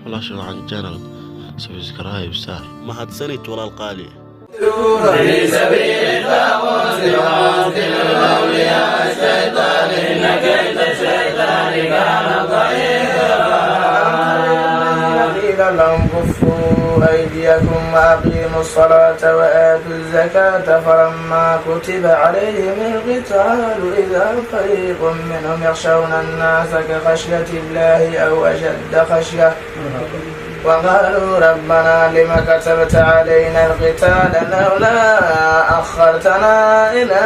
والله شو عن الجنرال سوي سكرايب سهل ما هتسنت ولا القالي في سبيل الطاغوت وقاتل الاولياء الشيطان ان كيد الشيطان كان ضعيفا. قيل لهم كفوا ايديكم واقيموا الصلاه واتوا الزكاه فلما كتب عليهم القتال اذا فريق منهم يخشون الناس كخشيه الله او اشد خشيه وقالوا ربنا لما كتبت علينا القتال لولا أخرتنا إلى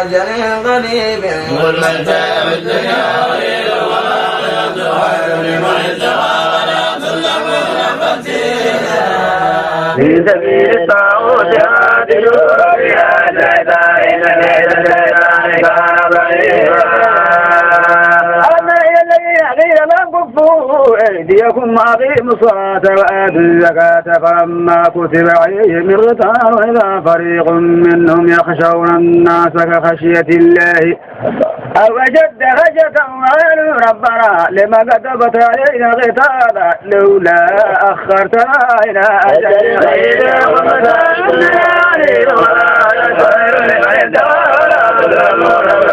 أجل قريب قل متاع الدنيا قليل وما يدعو لمن اتقى ولا تظلمون فتيلا. في سبيل الطاغوت قاتلوا فيها شيطان كان ضعيفا. قيل لهم كفوا أيديكم وأقيموا الصلاة وآتوا الزكاة فلما كتب عليهم القتال وإذا فريق منهم يخشون الناس كخشية الله أو أشد خشية قالوا ربنا لما كتبت علينا القتال لولا أخرتنا إلى أجل قريب ومتاع قليل ولا يشعر لمن اتقى ولا تظلمون